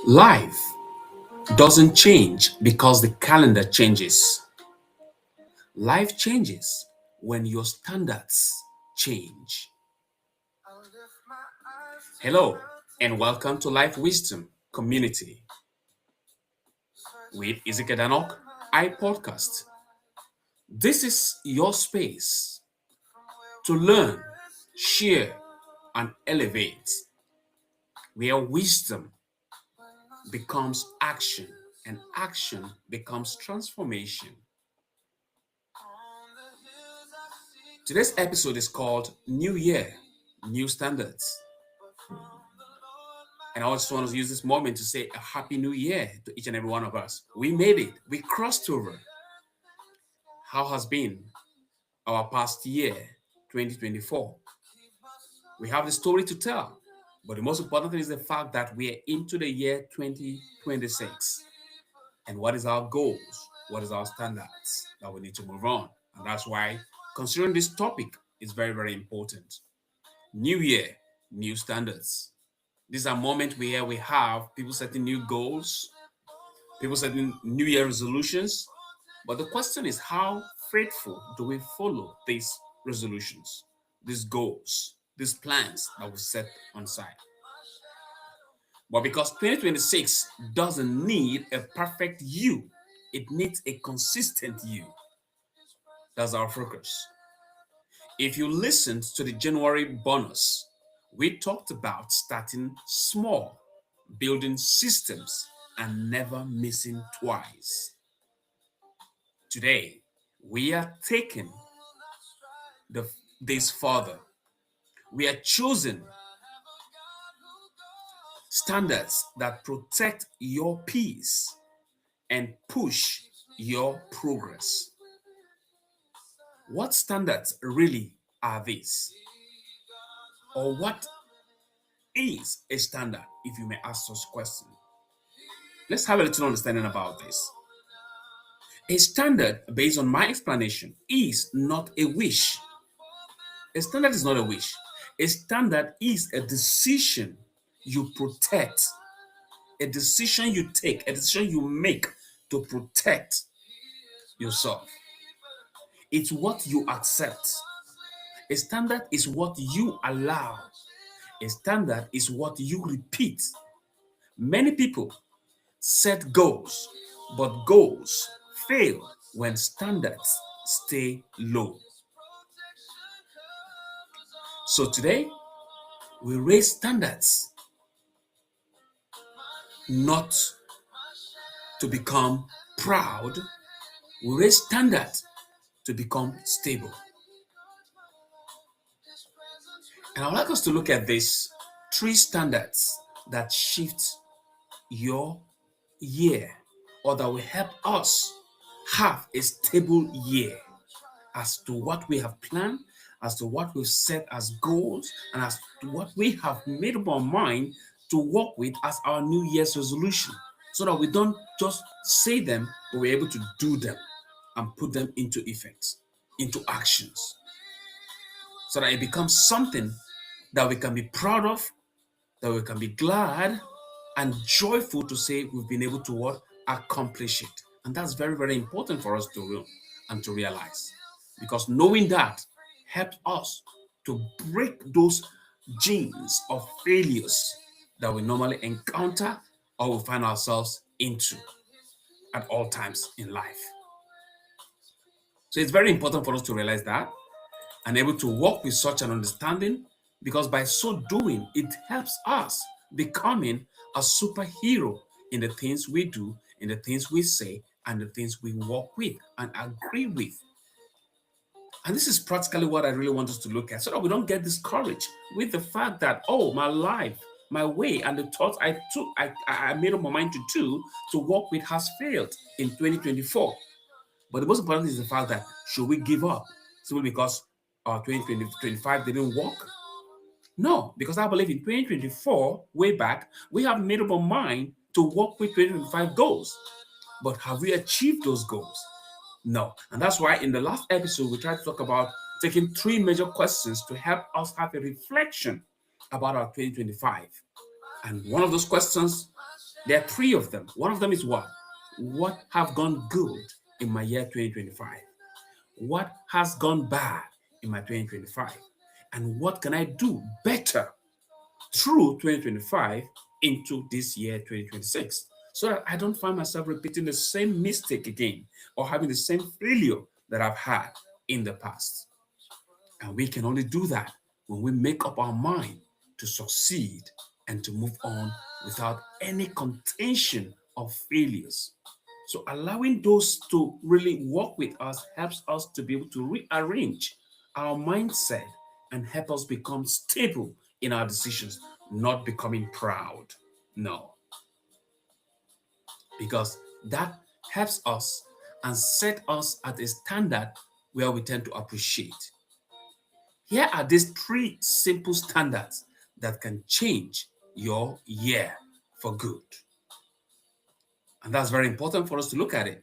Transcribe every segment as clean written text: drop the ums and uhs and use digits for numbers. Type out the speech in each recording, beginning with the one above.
Life doesn't change because the calendar changes. Life changes when your standards change. Hello, and welcome to Life Wisdom Community with Ezekiel Danok, podcast. This is your space to learn, share, and elevate, where wisdom becomes action and action becomes transformation. Today's episode is called New Year, New Standards. And I just want to use this moment to say a happy new year to each and every one of us. We made it. We crossed over. How has been our past year, 2024? We have the story to tell. But the most important thing is the fact that we are into the year 2026. And what is our goals? What is our standards that we need to move on? And that's why considering this topic is very, very important. New year, new standards. These are moments where we have people setting new goals, people setting New Year resolutions. But the question is, how faithful do we follow these resolutions, these goals, these plans that we set on side? But because 2026 doesn't need a perfect you, it needs a consistent you. That's our focus. If you listened to the January bonus, we talked about starting small, building systems, and never missing twice. Today, we are taking this further. We are choosing standards that protect your peace and push your progress. What standards really are these? Or what is a standard, if you may ask such question? Let's have a little understanding about this. A standard, based on my explanation, is not a wish. A standard is not a wish. A standard is a decision you protect, a decision you take, a decision you make to protect yourself. It's what you accept. A standard is what you allow. A standard is what you repeat. Many people set goals, but goals fail when standards stay low. So today, we raise standards not to become proud. We raise standards to become stable. And I'd like us to look at these three standards that shift your year, or that will help us have a stable year as to what we have planned, as to what we've set as goals, and as to what we have made up our mind to work with as our New Year's resolution, so that we don't just say them, but we're able to do them and put them into effect, into actions, so that it becomes something that we can be proud of, that we can be glad and joyful to say we've been able to what? Accomplish it. And that's very, very important for us to know and to realize. Because knowing that helps us to break those genes of failures that we normally encounter or we find ourselves into at all times in life. So it's very important for us to realize that and able to work with such an understanding, because by so doing, it helps us becoming a superhero in the things we do, in the things we say, and the things we work with and agree with. And this is practically what I really want us to look at, so that we don't get discouraged with the fact that, oh, my life, my way, and the thoughts I made up my mind to do, to work with, has failed in 2024. But the most important is the fact that, should we give up simply because our 2025 didn't work? No, because I believe in 2024, way back, we have made up our mind to work with 2025 goals. But have we achieved those goals? No. And that's why in the last episode, we tried to talk about taking three major questions to help us have a reflection about our 2025. And one of those questions There are three of them. One of them is what? What have gone good in my year 2025? What has gone bad in my 2025? And what can I do better through 2025 into this year 2026 so that I don't find myself repeating the same mistake again or having the same failure that I've had in the past. And we can only do that when we make up our mind to succeed and to move on without any contention of failures. So allowing those to really work with us helps us to be able to rearrange our mindset and help us become stable in our decisions, not becoming proud. No, because that helps us and set us at a standard where we tend to appreciate. Here are these three simple standards that can change your year for good. And that's very important for us to look at it.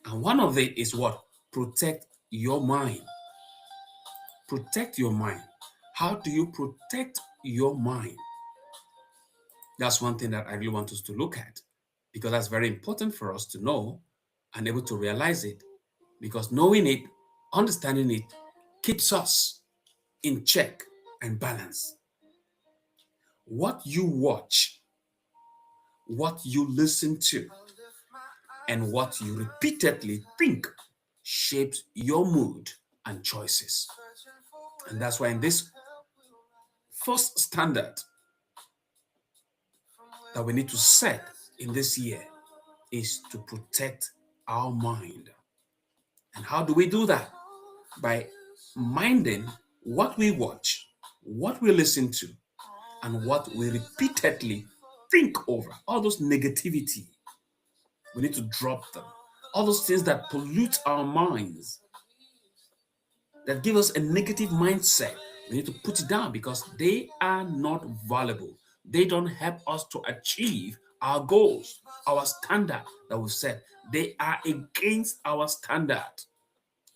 And one of it is what? Protect your mind. Protect your mind. How do you protect your mind? That's one thing that I really want us to look at because that's very important for us to know and able to realize it. Because knowing it, understanding it, keeps us in check and balance. What you watch, what you listen to, and what you repeatedly think shapes your mood and choices. And that's why in this first standard that we need to set in this year is to protect our mind. And how do we do that? By minding what we watch, what we listen to, and what we repeatedly think over. All those negativity, we need to drop them. All those things that pollute our minds, that give us a negative mindset, we need to put it down because they are not valuable. They don't help us to achieve our goals, our standard that we've set. They are against our standard.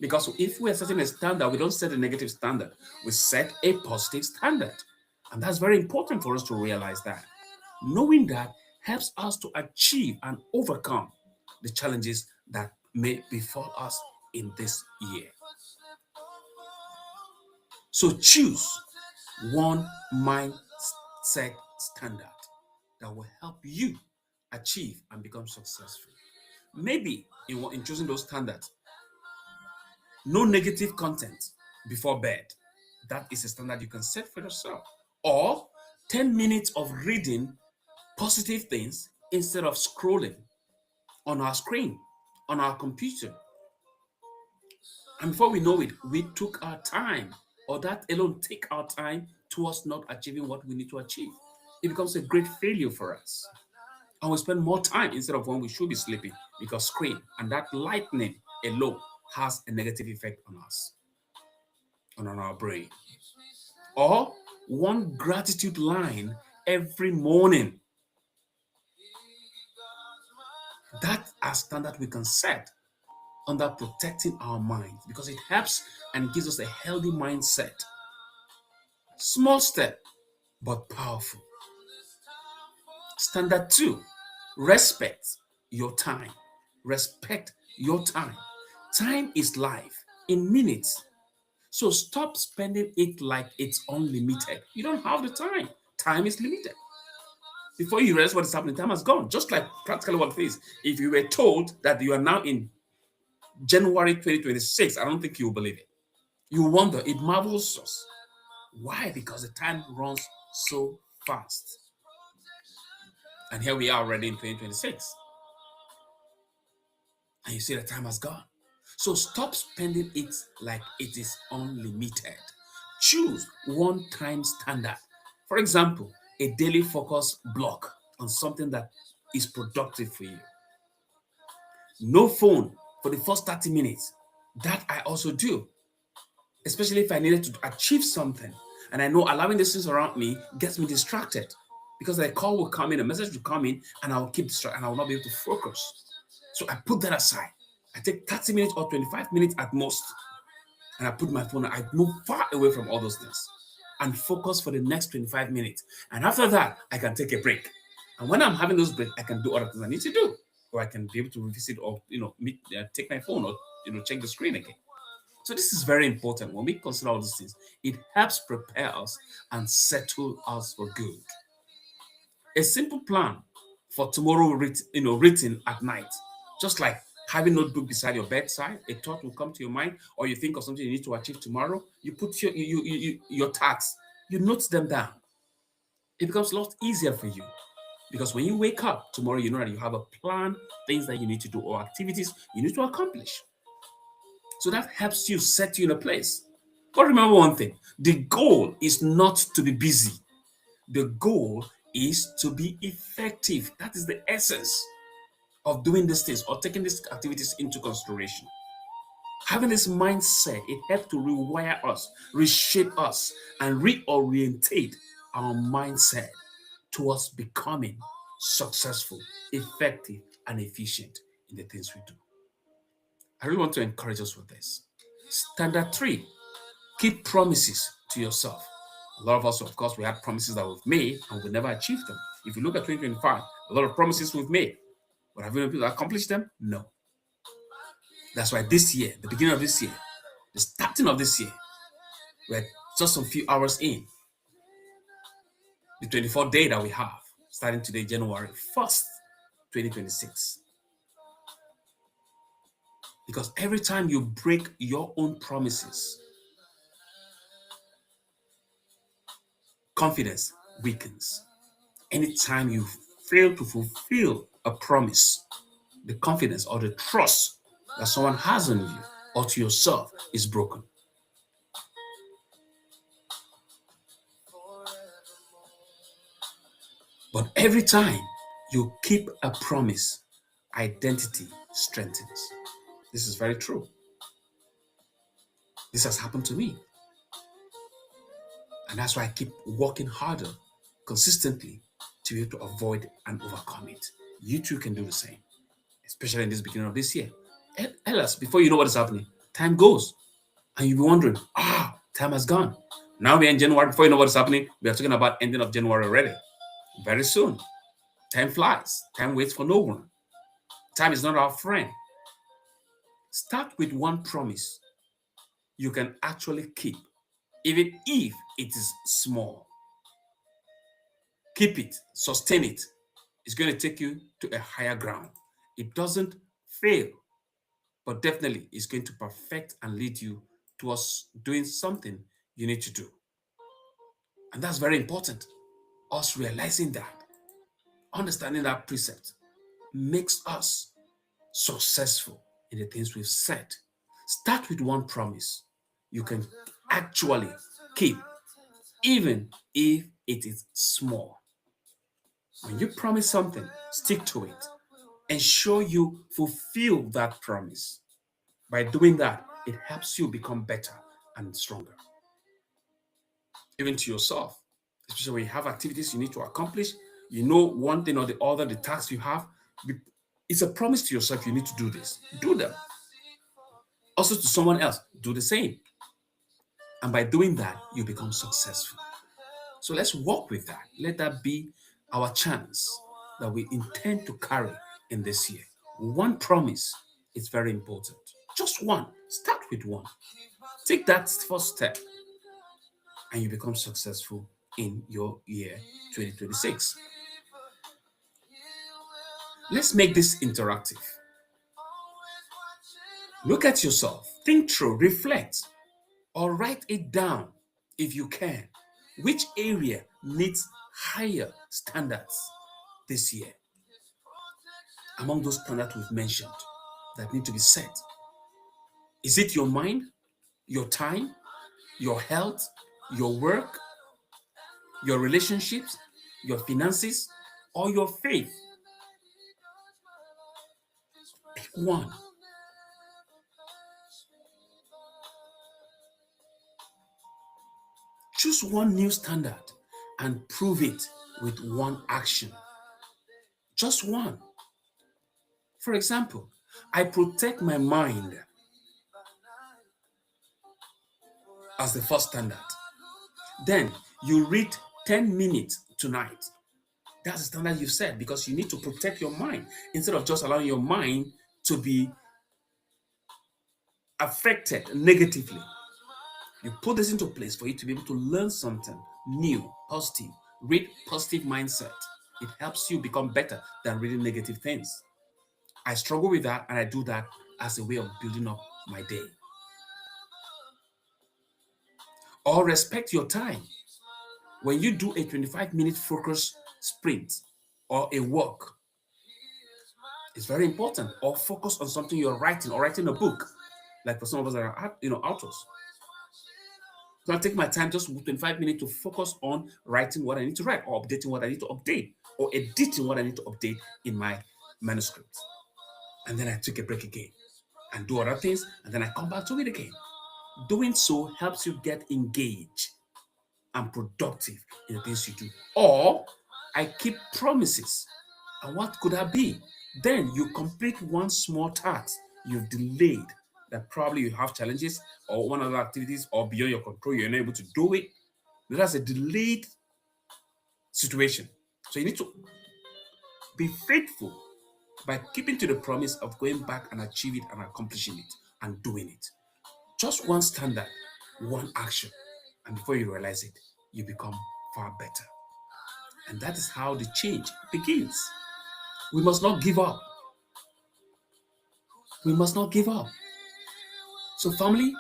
Because if we're setting a standard, we don't set a negative standard, we set a positive standard. And that's very important for us to realize that. Knowing that helps us to achieve and overcome the challenges that may befall us in this year. So choose one mindset standard that will help you achieve and become successful. Maybe in choosing those standards, no negative content before bed. That is a standard you can set for yourself. Or 10 minutes of reading positive things instead of scrolling on our screen, on our computer. And before we know it, we took our time, or that alone take our time towards not achieving what we need to achieve. It becomes a great failure for us. And we spend more time instead of when we should be sleeping because screen and that lightning alone has a negative effect on us and on our brain. Or one gratitude line every morning. That's a standard we can set under protecting our mind because it helps and gives us a healthy mindset. Small step, but powerful. Standard two, respect your time. Respect your time. Time is life in minutes. So stop spending it like it's unlimited. You don't have the time. Time is limited. Before you realize what is happening, time has gone. Just like practically what it is. If you were told that you are now in January 2026, I don't think you will believe it. You wonder, it marvels us. Why? Because the time runs so fast. And here we are already in 2026. And you see the time has gone. So stop spending it like it is unlimited. Choose one time standard. For example, a daily focus block on something that is productive for you. No phone for the first 30 minutes. That I also do, especially if I needed to achieve something. And I know allowing the things around me gets me distracted because a call will come in, a message will come in, and I'll keep distracted and I will not be able to focus. So I put that aside. I take 30 minutes or 25 minutes at most, and I put my phone, I move far away from all those things and focus for the next 25 minutes. And after that, I can take a break And when I'm having those breaks, I can do other things I need to do, or I can be able to revisit or take my phone or check the screen again. So this is very important when we consider all these things. It helps prepare us and settle us for good. A simple plan for tomorrow, written at night, just like having a notebook beside your bedside. A thought will come to your mind, or you think of something you need to achieve tomorrow. You put your tasks, you note them down. It becomes a lot easier for you because when you wake up tomorrow, you know that you have a plan, things that you need to do, or activities you need to accomplish. So that helps you set you in a place. But remember one thing: the goal is not to be busy. The goal is to be effective. That is the essence of doing these things or taking these activities into consideration. Having this mindset, it helps to rewire us, reshape us, and reorientate our mindset towards becoming successful, effective, and efficient in the things we do. I really want to encourage us with this. Standard three: keep promises to yourself. A lot of us, of course, we have promises that we've made and we never achieved them. If you look at 2025, a lot of promises we've made, but have we been able to accomplish them? No. That's why this year, the beginning of this year, the starting of this year, we're just a few hours in. The 24th day that we have, starting today, January 1st, 2026. Because every time you break your own promises, confidence weakens. Anytime you fail to fulfill a promise, the confidence or the trust that someone has on you or to yourself is broken. But every time you keep a promise, identity strengthens. This is very true. This has happened to me. And that's why I keep working harder consistently to be able to avoid and overcome it. You too can do the same, especially in this beginning of this year. Else, before you know what is happening, time goes. And you'll be wondering, time has gone. Now we're in January. Before you know what's happening, we are talking about ending of January already. Very soon. Time flies. Time waits for no one. Time is not our friend. Start with one promise you can actually keep, even if it is small. Keep it, sustain it. It's going to take you to a higher ground. It doesn't fail, but definitely it's going to perfect and lead you towards doing something you need to do. And that's very important. Us realizing that, understanding that precept makes us successful in the things we've said. Start with one promise you can actually keep, even if it is small. When you promise something, stick to it. Ensure you fulfill that promise. By doing that, it helps you become better and stronger. Even to yourself, especially when you have activities you need to accomplish, you know one thing or the other, the tasks you have, it's a promise to yourself you need to do this. Do them. Also to someone else, do the same. And by doing that, you become successful. So let's work with that. Let that be our chance that we intend to carry in this year. One promise is very important. Just one. Start with one. Take that first step and you become successful in your year 2026. Let's make this interactive. Look at yourself, think through, reflect, or write it down if you can. Which area needs higher standards this year among those standards we've mentioned that need to be set? Is it your mind, your time, your health, your work, your relationships, your finances, or your faith? Pick one. Choose one new standard and prove it with one action. Just one. For example, I protect my mind as the first standard. Then you read 10 minutes tonight. That's the standard you've set because you need to protect your mind instead of just allowing your mind to be affected negatively. You put this into place for you to be able to learn something new, positive, read positive mindset. It helps you become better than reading negative things. I struggle with that and I do that as a way of building up my day. Or respect your time. When you do a 25-minute focus sprint or a walk, it's very important. Or focus on something you're writing or writing a book. Like for some of us that are, authors. So I take my time, just 25 minutes to focus on writing what I need to write or updating what I need to update or editing what I need to update in my manuscript. And then I take a break again and do other things, and then I come back to it again. Doing so helps you get engaged and productive in the things you do. Or I keep promises. And what could that be? Then you complete one small task you've delayed that probably you have challenges or one other activities or beyond your control, you're unable to do it. That's a delayed situation. So you need to be faithful by keeping to the promise of going back and achieve it and accomplishing it and doing it. Just one standard, one action, and before you realize it, you become far better. And that is how the change begins. We must not give up. We must not give up. So, family,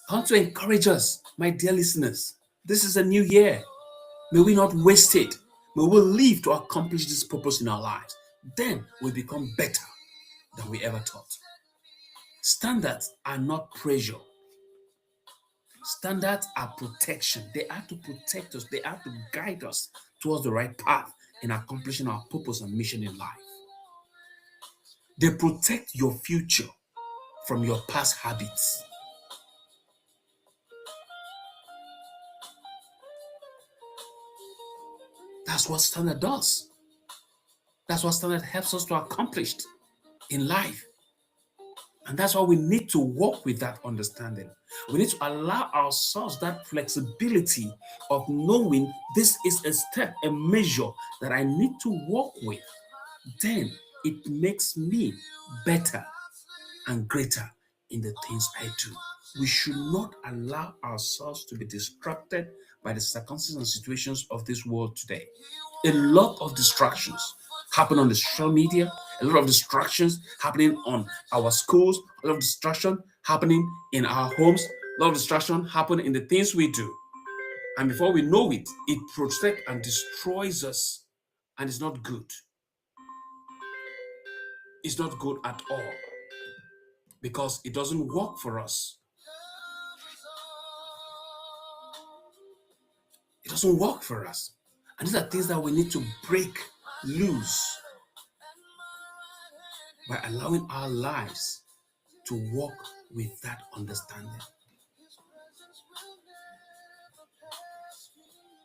I want to encourage us, my dear listeners. This is a new year. May we not waste it. May we live to accomplish this purpose in our lives. Then we become better than we ever thought. Standards are not pressure. Standards are protection. They are to protect us. They are to guide us towards the right path in accomplishing our purpose and mission in life. They protect your future from your past habits. That's what standard does. That's what standard helps us to accomplish in life. And that's why we need to work with that understanding. We need to allow ourselves that flexibility of knowing this is a step, a measure that I need to work with. Then it makes me better and greater in the things I do. We should not allow ourselves to be distracted by the circumstances and situations of this world today. A lot of distractions happen on the social media, a lot of distractions happening on our schools, a lot of distraction happening in our homes, a lot of distraction happening in the things we do. And before we know it, it protects and destroys us. And it's not good. It's not good at all because it doesn't work for us. It doesn't work for us. And these are things that we need to break loose by allowing our lives to walk with that understanding.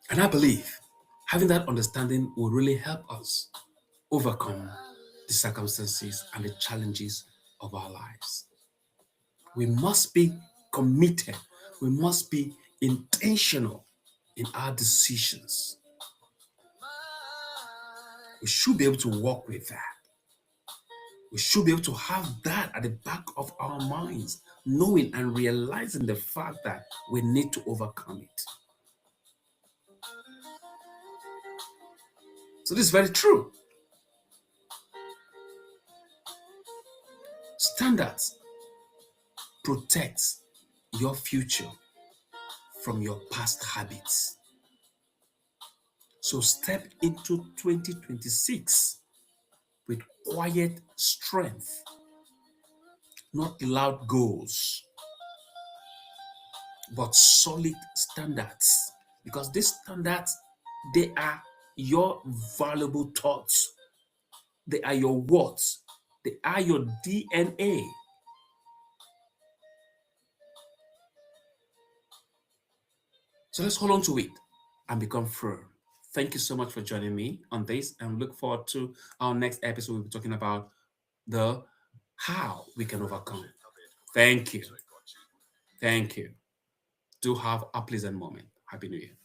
And I believe having that understanding will really help us overcome the circumstances and the challenges of our lives. We must be committed. We must be intentional in our decisions. We should be able to work with that. We should be able to have that at the back of our minds, knowing and realizing the fact that we need to overcome it. So this is very true. Standards protects your future from your past habits. So step into 2026 with quiet strength, not loud goals, but solid standards. Because these standards, they are your valuable thoughts. They are your words. They are your DNA. So let's hold on to it and become firm. Thank you so much for joining me on this, and look forward to our next episode. We'll be talking about the how we can overcome. Thank you. Thank you. Do have a pleasant moment. Happy New Year.